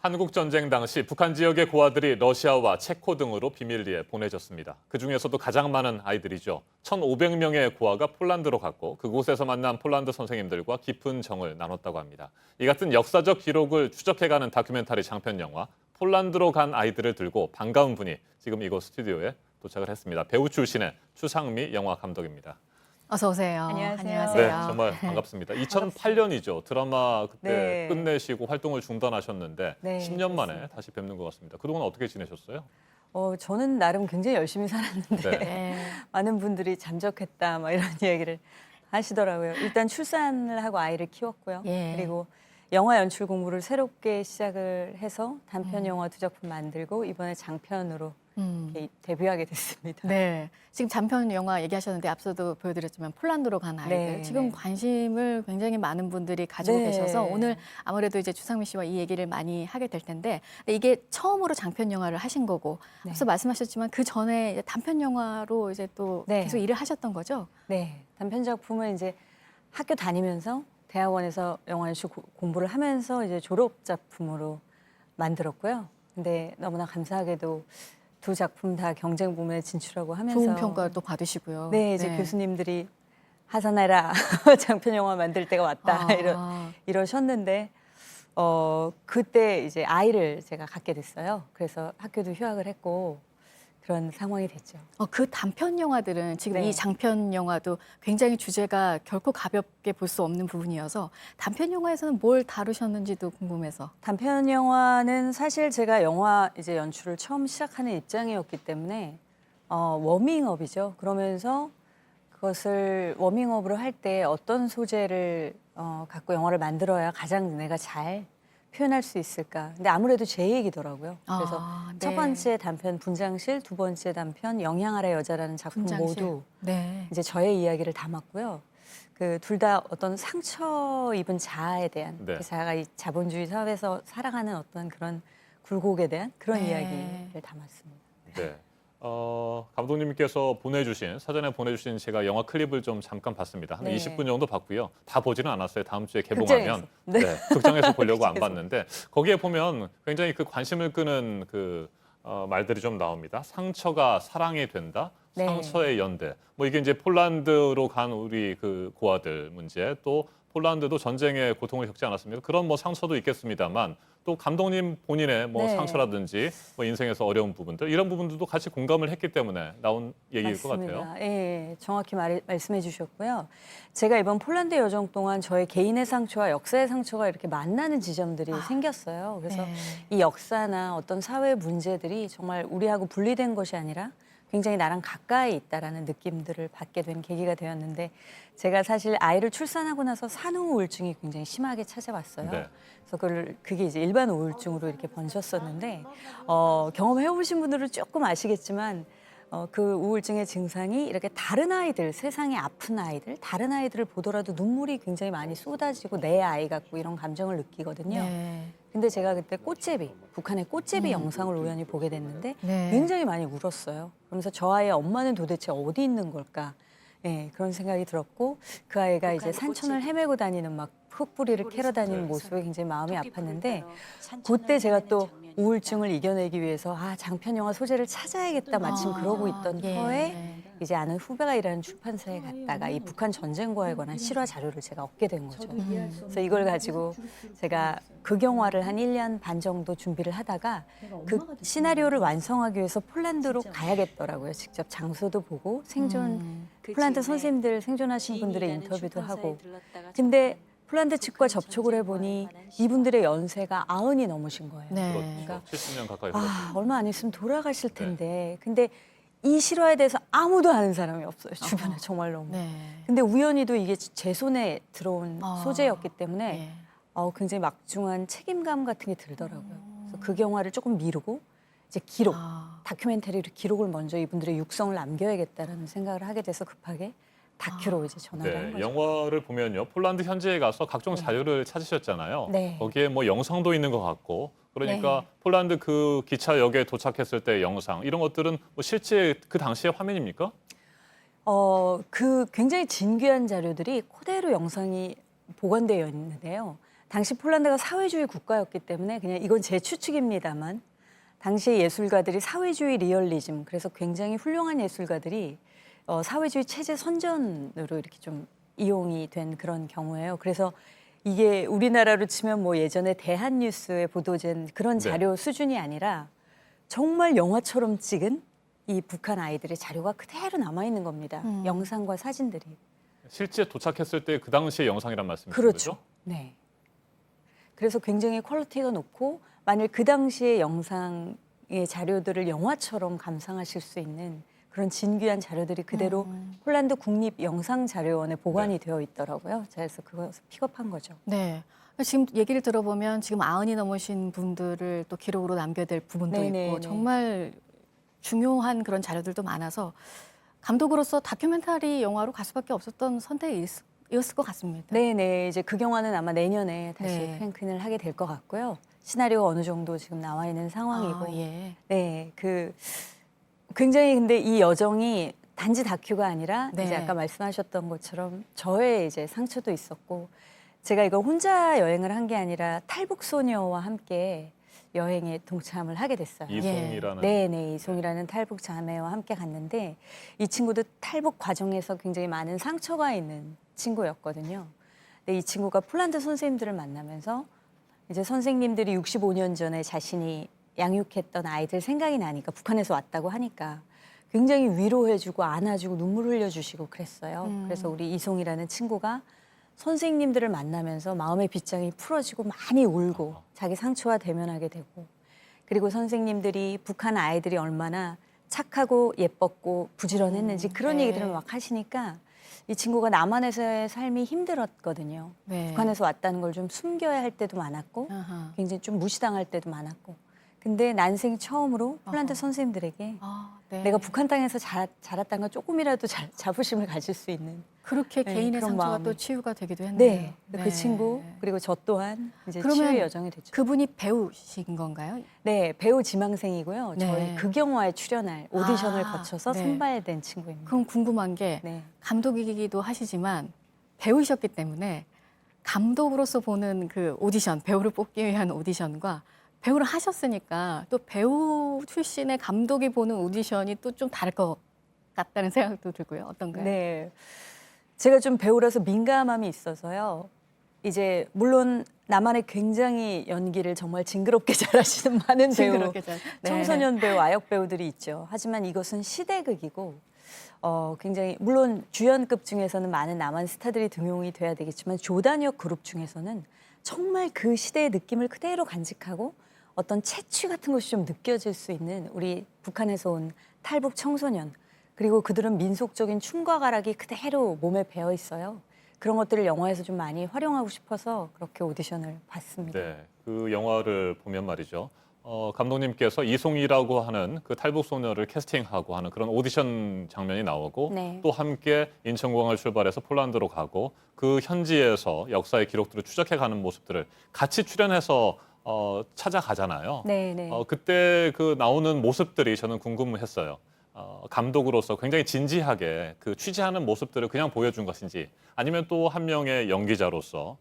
한국전쟁 당시 북한 지역의 고아들이 러시아와 체코 등으로 비밀리에 보내졌습니다. 그중에서도 가장 많은 아이들이죠. 1,500명의 고아가 폴란드로 갔고 그곳에서 만난 폴란드 선생님들과 깊은 정을 나눴다고 합니다. 이 같은 역사적 기록을 추적해가는 다큐멘터리 장편 영화 폴란드로 간 아이들을 들고 반가운 분이 지금 이곳 스튜디오에 도착을 했습니다. 배우 출신의 추상미 영화 감독입니다. 어서 오세요. 안녕하세요. 네, 정말 반갑습니다. 2008년이죠. 드라마 그때 네. 끝내시고 활동을 중단하셨는데 네, 10년 만에 그렇습니다. 다시 뵙는 것 같습니다. 그동안 어떻게 지내셨어요? 저는 나름 굉장히 열심히 살았는데 네. 네. 많은 분들이 잠적했다 막 이런 이야기를 하시더라고요. 일단 출산을 하고 아이를 키웠고요. 예. 그리고 영화 연출 공부를 새롭게 시작을 해서 단편 영화 2작품 만들고 이번에 장편으로 이렇게 데뷔하게 됐습니다. 네. 지금 단편 영화 얘기하셨는데 앞서도 보여드렸지만 폴란드로 간 아이들. 네, 지금 네. 관심을 굉장히 많은 분들이 가지고 네. 계셔서 오늘 아무래도 이제 주상미 씨와 이 얘기를 많이 하게 될 텐데 근데 이게 처음으로 장편 영화를 하신 거고 네. 앞서 말씀하셨지만 그 전에 이제 단편 영화로 이제 또 네. 계속 일을 하셨던 거죠? 네, 단편 작품은 이제 학교 다니면서 대학원에서 영화 연출 공부를 하면서 이제 졸업 작품으로 만들었고요. 근데 너무나 감사하게도 2작품 다 경쟁 부문에 진출하고 하면서 좋은 평가를 또 받으시고요. 네, 이제 교수님들이 하산해라 장편 영화 만들 때가 왔다 이러셨는데 그때 이제 아이를 제가 갖게 됐어요. 그래서 학교도 휴학을 했고 그런 상황이 됐죠. 그 단편 영화들은 지금 네. 이 장편 영화도 굉장히 주제가 결코 가볍게 볼 수 없는 부분이어서 단편 영화에서는 뭘 다루셨는지도 궁금해서. 단편 영화는 사실 제가 영화 이제 연출을 처음 시작하는 입장이었기 때문에 워밍업이죠. 그러면서 그것을 워밍업으로 할 때 어떤 소재를 갖고 영화를 만들어야 가장 내가 잘 표현할 수 있을까. 근데 아무래도 제 얘기더라고요. 그래서 네. 첫 번째 단편 분장실, 두 번째 단편 영향 아래 여자라는 작품 분장실. 모두 네. 이제 저의 이야기를 담았고요. 그 둘 다 어떤 상처 입은 자아에 대한 네. 그 자아가 이 자본주의 사회에서 살아가는 어떤 그런 굴곡에 대한 그런 네. 이야기를 담았습니다. 네. 감독님께서 사전에 보내주신 제가 영화 클립을 좀 잠깐 봤습니다. 한 네. 20분 정도 봤고요. 다 보지는 않았어요. 다음 주에 개봉하면. 극장에서. 네. 극장에서 보려고 안 극장에서. 봤는데 거기에 보면 굉장히 그 관심을 끄는 그 말들이 좀 나옵니다. 상처가 사랑이 된다. 네. 상처의 연대. 뭐 이게 이제 폴란드로 간 우리 그 고아들 문제, 또 폴란드도 전쟁의 고통을 겪지 않았습니까? 그런 뭐 상처도 있겠습니다.만 또 감독님 본인의 뭐 네. 상처라든지 뭐 인생에서 어려운 부분들 이런 부분들도 같이 공감을 했기 때문에 나온 얘기일 것 같아요. 맞습니다. 예, 정확히 말씀해 주셨고요. 제가 이번 폴란드 여정 동안 저의 개인의 상처와 역사의 상처가 이렇게 만나는 지점들이 생겼어요. 그래서 네. 이 역사나 어떤 사회 문제들이 정말 우리하고 분리된 것이 아니라 굉장히 나랑 가까이 있다라는 느낌들을 받게 된 계기가 되었는데 제가 사실 아이를 출산하고 나서 산후 우울증이 굉장히 심하게 찾아왔어요. 네. 그래서 그게 이제 일반 우울증으로 이렇게 번졌었는데 경험해 보신 분들은 조금 아시겠지만 그 우울증의 증상이 이렇게 다른 아이들, 세상에 아픈 아이들, 다른 아이들을 보더라도 눈물이 굉장히 많이 쏟아지고 내 아이 같고 이런 감정을 느끼거든요. 네. 근데 제가 그때 꽃제비, 북한의 꽃제비 영상을 우연히 보게 됐는데 네. 굉장히 많이 울었어요. 그러면서 저 아이의 엄마는 도대체 어디 있는 걸까? 예, 그런 생각이 들었고 그 아이가 이제 산천을 헤매고 다니는 막 흙뿌리를 캐러 다니는 모습에 굉장히 마음이 아팠는데 그때 제가 또 우울증을 이겨내기 위해서 장편 영화 소재를 찾아야겠다 마침 그러고 있던 터에 이제 아는 후배가 일하는 출판사에 갔다가 이 북한 전쟁과에 관한 실화 자료를 제가 얻게 된 거죠. 그래서 이걸 가지고 제가 극영화를 한 1년 반 정도 준비를 하다가 그 시나리오를 완성하기 위해서 폴란드로 가야겠더라고요. 직접 장소도 보고 생존 폴란드 선생님들 생존하신 분들의 인터뷰도 하고 근데 폴란드 측과 접촉을 해보니 이분들의 연세가 90이 넘으신 거예요. 네. 그렇죠. 70년 가까이 흘렀죠. 얼마 안 있으면 돌아가실 텐데 근데 이 실화에 대해서 아무도 아는 사람이 없어요. 주변에 정말 너무. 네. 근데 우연히도 이게 제 손에 들어온 소재였기 때문에 네. 굉장히 막중한 책임감 같은 게 들더라고요. 그래서 그 영화를 조금 미루고 이제 기록, 다큐멘터리로 기록을 먼저 이분들의 육성을 남겨야겠다라는 생각을 하게 돼서 급하게 다큐로 이제 전화를 한 네, 거죠. 영화를 보면요. 폴란드 현지에 가서 각종 자료를 찾으셨잖아요. 네. 거기에 뭐 영상도 있는 것 같고. 그러니까 네. 폴란드 그 기차역에 도착했을 때 영상 이런 것들은 뭐 실제 그 당시의 화면입니까? 그 굉장히 진귀한 자료들이 그대로 영상이 보관되어 있는데요. 당시 폴란드가 사회주의 국가였기 때문에 그냥 이건 제 추측입니다만 당시 예술가들이 사회주의 리얼리즘, 그래서 굉장히 훌륭한 예술가들이 사회주의 체제 선전으로 이렇게 좀 이용이 된 그런 경우예요. 그래서 이게 우리나라로 치면 뭐 예전에 대한뉴스에 보도된 그런 네. 자료 수준이 아니라 정말 영화처럼 찍은 이 북한 아이들의 자료가 그대로 남아 있는 겁니다. 영상과 사진들이. 실제 도착했을 때 그 당시의 영상이란 말씀이신 그렇죠. 거죠? 네. 그래서 굉장히 퀄리티가 높고 만일 그 당시의 영상의 자료들을 영화처럼 감상하실 수 있는 그런 진귀한 자료들이 그대로 폴란드 국립영상자료원에 보관이 되어 있더라고요. 그래서 그것을 픽업한 거죠. 네. 지금 얘기를 들어보면 지금 90이 넘으신 분들을 또 기록으로 남겨야 될 부분도 네네네. 있고 정말 중요한 그런 자료들도 많아서 감독으로서 다큐멘터리 영화로 갈 수밖에 없었던 선택이었을 것 같습니다. 네네. 이제 그 영화는 아마 내년에 다시 네. 프랭크인을 하게 될 것 같고요. 시나리오가 어느 정도 지금 나와 있는 상황이고. 아, 예. 네. 굉장히 근데 이 여정이 단지 다큐가 아니라 네. 이제 아까 말씀하셨던 것처럼 저의 이제 상처도 있었고 제가 이거 혼자 여행을 한 게 아니라 탈북 소녀와 함께 여행에 동참을 하게 됐어요. 이송이라는 네네, 이송이라는 탈북 자매와 함께 갔는데 이 친구도 탈북 과정에서 굉장히 많은 상처가 있는 친구였거든요. 근데 이 친구가 폴란드 선생님들을 만나면서 이제 선생님들이 65년 전에 자신이 양육했던 아이들 생각이 나니까 북한에서 왔다고 하니까 굉장히 위로해주고 안아주고 눈물 흘려주시고 그랬어요. 그래서 우리 이송이라는 친구가 선생님들을 만나면서 마음의 빗장이 풀어지고 많이 울고 자기 상처와 대면하게 되고 그리고 선생님들이 북한 아이들이 얼마나 착하고 예뻤고 부지런했는지 그런 네. 얘기들을 막 하시니까 이 친구가 남한에서의 삶이 힘들었거든요. 네. 북한에서 왔다는 걸 좀 숨겨야 할 때도 많았고 아하. 굉장히 좀 무시당할 때도 많았고 근데 난생 처음으로 폴란드 어허. 선생님들에게 아, 네. 내가 북한 땅에서 자랐다는 걸 조금이라도 자부심을 가질 수 있는 그렇게 네, 개인의 그런 상처가 마음이. 또 치유가 되기도 했네요. 네, 그 친구 그리고 저 또한 이제 그러면 치유의 여정이 됐죠. 그분이 배우신 건가요? 네, 배우 지망생이고요. 네. 저희 극영화에 출연할 오디션을 아, 거쳐서 네. 선발된 친구입니다. 그럼 궁금한 게 네. 감독이기도 하시지만 배우셨기 때문에 감독으로서 보는 그 오디션, 배우를 뽑기 위한 오디션과 배우를 하셨으니까 또 배우 출신의 감독이 보는 오디션이 또 좀 다를 것 같다는 생각도 들고요. 어떤가요? 네. 제가 좀 배우라서 민감함이 있어서요. 이제 물론 나만의 굉장히 연기를 정말 징그럽게 잘하시는 많은 배우, 징그럽게 잘. 네. 청소년 배우, 아역 배우들이 있죠. 하지만 이것은 시대극이고 굉장히 물론 주연급 중에서는 많은 남한 스타들이 등용이 돼야 되겠지만 조단역 그룹 중에서는 정말 그 시대의 느낌을 그대로 간직하고 어떤 채취 같은 것이 좀 느껴질 수 있는 우리 북한에서 온 탈북 청소년 그리고 그들은 민속적인 춤과 가락이 그대로 몸에 배어 있어요. 그런 것들을 영화에서 좀 많이 활용하고 싶어서 그렇게 오디션을 봤습니다. 네, 그 영화를 보면 말이죠. 감독님께서 이송이라고 하는 그 탈북 소녀를 캐스팅하고 하는 그런 오디션 장면이 나오고 네. 또 함께 인천공항을 출발해서 폴란드로 가고 그 현지에서 역사의 기록들을 추적해가는 모습들을 같이 출연해서 찾아가잖아요. 네. 그때 그 나오는 모습들이 저는 궁금했어요. 감독으로서 굉장히 진지하게 그 취재하는 모습들을 그냥 보여준 것인지 아니면 또 한 명의 연기자로서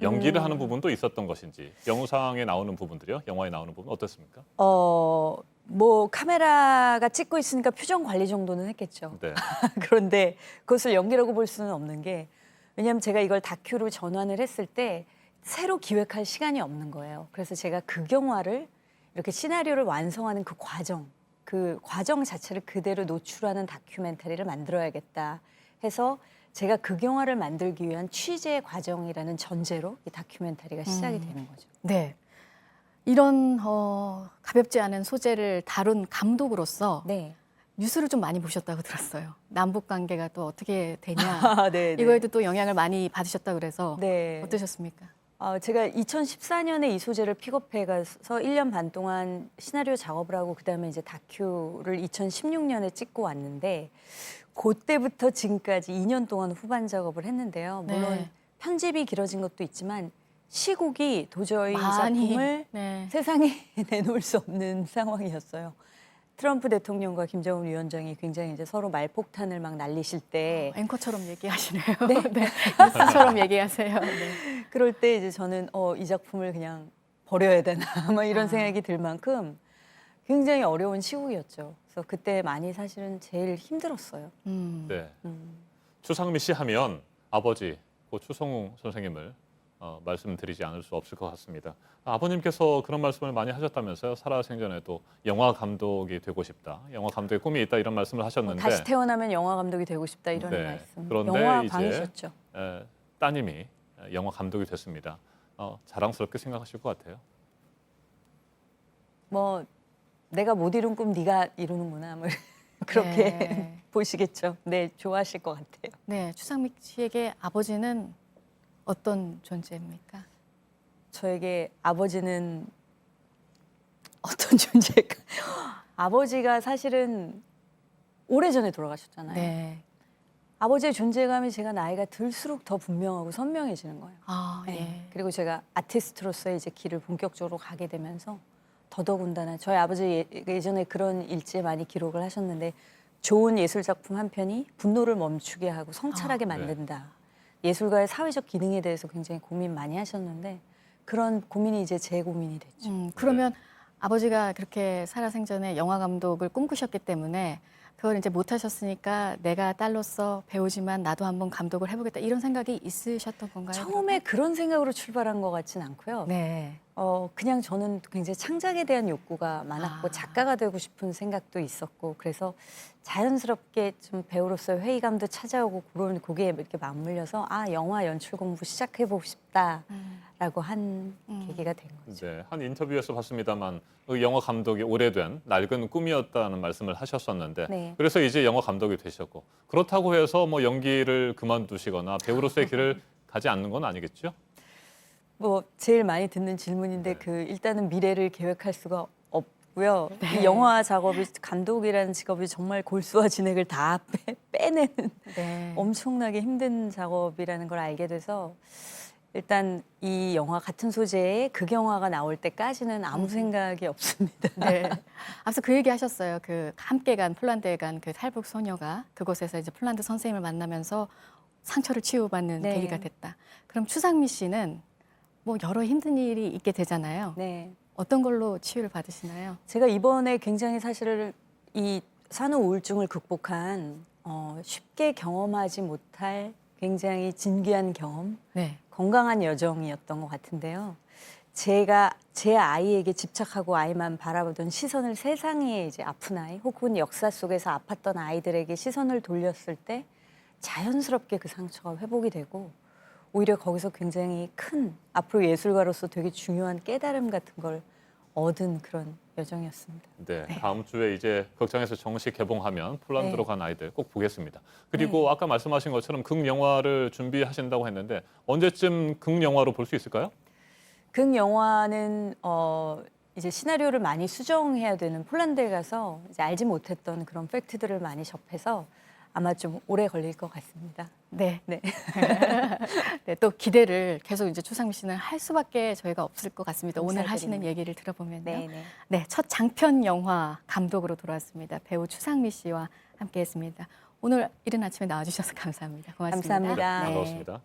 연기를 하는 부분도 있었던 것인지 영상에 나오는 부분들이요, 영화에 나오는 부분 어떻습니까? 뭐 카메라가 찍고 있으니까 표정 관리 정도는 했겠죠. 네, 그런데 그것을 연기라고 볼 수는 없는 게 왜냐하면 제가 이걸 다큐로 전환을 했을 때 새로 기획할 시간이 없는 거예요. 그래서 제가 극영화를 이렇게 시나리오를 완성하는 그 과정 자체를 그대로 노출하는 다큐멘터리를 만들어야겠다 해서 제가 극영화를 만들기 위한 취재 과정이라는 전제로 이 다큐멘터리가 시작이 되는 거죠. 네. 이런 가볍지 않은 소재를 다룬 감독으로서 네. 뉴스를 좀 많이 보셨다고 들었어요. 남북 관계가 또 어떻게 되냐. 네. 이거에도 또 영향을 많이 받으셨다고 그래서 네. 어떠셨습니까? 제가 2014년에 이 소재를 픽업해 가서 1년 반 동안 시나리오 작업을 하고 그다음에 이제 다큐를 2016년에 찍고 왔는데 그때부터 지금까지 2년 동안 후반 작업을 했는데요. 물론 네. 편집이 길어진 것도 있지만 시국이 도저히 이 많이, 작품을 네. 세상에 내놓을 수 없는 상황이었어요. 트럼프 대통령과 김정은 위원장이 굉장히 이제 서로 말폭탄을 막 날리실 때 앵커처럼 얘기하시네요. 네. 뉴스처럼 얘기하세요. 네. 그럴 때 이제 저는 이 작품을 그냥 버려야 되나 막 이런 아. 생각이 들 만큼 굉장히 어려운 시국이었죠. 그래서 그때 많이 사실은 제일 힘들었어요. 네. 음. 추상미 씨 하면 아버지 고 추성웅 선생님을 말씀드리지 않을 수 없을 것 같습니다. 아버님께서 그런 말씀을 많이 하셨다면서요. 살아생전에도 영화 감독이 되고 싶다. 영화 감독의 꿈이 있다 이런 말씀을 하셨는데 다시 태어나면 영화 감독이 되고 싶다 이런 네. 말씀. 그런데 영화 이제 광이셨죠. 따님이 영화 감독이 됐습니다. 자랑스럽게 생각하실 것 같아요. 뭐 내가 못 이룬 꿈 네가 이루는구나 뭐 그렇게 네. 보시겠죠. 네, 좋아하실 것 같아요. 네, 추상미 씨에게 아버지는 어떤 존재입니까? 저에게 아버지는 어떤 존재일까? 아버지가 사실은 오래전에 돌아가셨잖아요. 네. 아버지의 존재감이 제가 나이가 들수록 더 분명하고 선명해지는 거예요. 아, 네. 예. 그리고 제가 아티스트로서의 이제 길을 본격적으로 가게 되면서 더더군다나 저희 아버지 예전에 그런 일지에 많이 기록을 하셨는데 좋은 예술 작품 한 편이 분노를 멈추게 하고 성찰하게 네. 만든다. 예술가의 사회적 기능에 대해서 굉장히 고민 많이 하셨는데 그런 고민이 이제 제 고민이 됐죠. 그러면 아버지가 그렇게 살아생전에 영화 감독을 꿈꾸셨기 때문에 그걸 이제 못 하셨으니까 내가 딸로서 배우지만 나도 한번 감독을 해보겠다 이런 생각이 있으셨던 건가요? 처음에 그런 생각으로 출발한 것 같진 않고요. 네. 그냥 저는 굉장히 창작에 대한 욕구가 많았고 아. 작가가 되고 싶은 생각도 있었고 그래서 자연스럽게 좀 배우로서의 회의감도 찾아오고 그런 곡에 이렇게 맞물려서 영화 연출 공부 시작해보고 싶다라고 한 계기가 된 거죠. 네, 한 인터뷰에서 봤습니다만 영화 감독이 오래된 낡은 꿈이었다는 말씀을 하셨었는데 네. 그래서 이제 영화 감독이 되셨고 그렇다고 해서 뭐 연기를 그만두시거나 배우로서의 길을 가지 않는 건 아니겠죠? 뭐 제일 많이 듣는 질문인데 네. 일단은 미래를 계획할 수가 없고요. 네. 이 영화 작업이 감독이라는 직업이 정말 골수와 진액을 다 빼내는 네. 엄청나게 힘든 작업이라는 걸 알게 돼서 일단 이 영화 같은 소재의 극영화가 나올 때까지는 아무 생각이 없습니다. 네. 앞서 그 얘기 하셨어요. 그 함께 간 폴란드에 간 그 탈북 소녀가 그곳에서 이제 폴란드 선생님을 만나면서 상처를 치유받는 네. 계기가 됐다. 그럼 추상미 씨는 뭐 여러 힘든 일이 있게 되잖아요. 네. 어떤 걸로 치유를 받으시나요? 제가 이번에 굉장히 사실은 이 산후 우울증을 극복한 쉽게 경험하지 못할 굉장히 진귀한 경험, 네. 건강한 여정이었던 것 같은데요. 제가 제 아이에게 집착하고 아이만 바라보던 시선을 세상에 이제 아픈 아이 혹은 역사 속에서 아팠던 아이들에게 시선을 돌렸을 때 자연스럽게 그 상처가 회복이 되고 오히려 거기서 굉장히 큰 앞으로 예술가로서 되게 중요한 깨달음 같은 걸 얻은 그런 여정이었습니다. 네, 다음 주에 이제 극장에서 정식 개봉하면 폴란드로 네. 간 아이들 꼭 보겠습니다. 그리고 아까 말씀하신 것처럼 극영화를 준비하신다고 했는데 언제쯤 극영화로 볼 수 있을까요? 극 영화는 이제 시나리오를 많이 수정해야 되는 폴란드에 가서 이제 알지 못했던 그런 팩트들을 많이 접해서 아마 좀 오래 걸릴 것 같습니다. 네. 네. 네, 또 기대를 계속 이제 추상미 씨는 할 수밖에 저희가 없을 것 같습니다. 오늘 하시는 감사드립니다. 얘기를 들어보면요. 네. 네, 첫 장편 영화 감독으로 돌아왔습니다. 배우 추상미 씨와 함께했습니다. 오늘 이른 아침에 나와주셔서 감사합니다. 고맙습니다. 감사합니다. 반가웠습니다.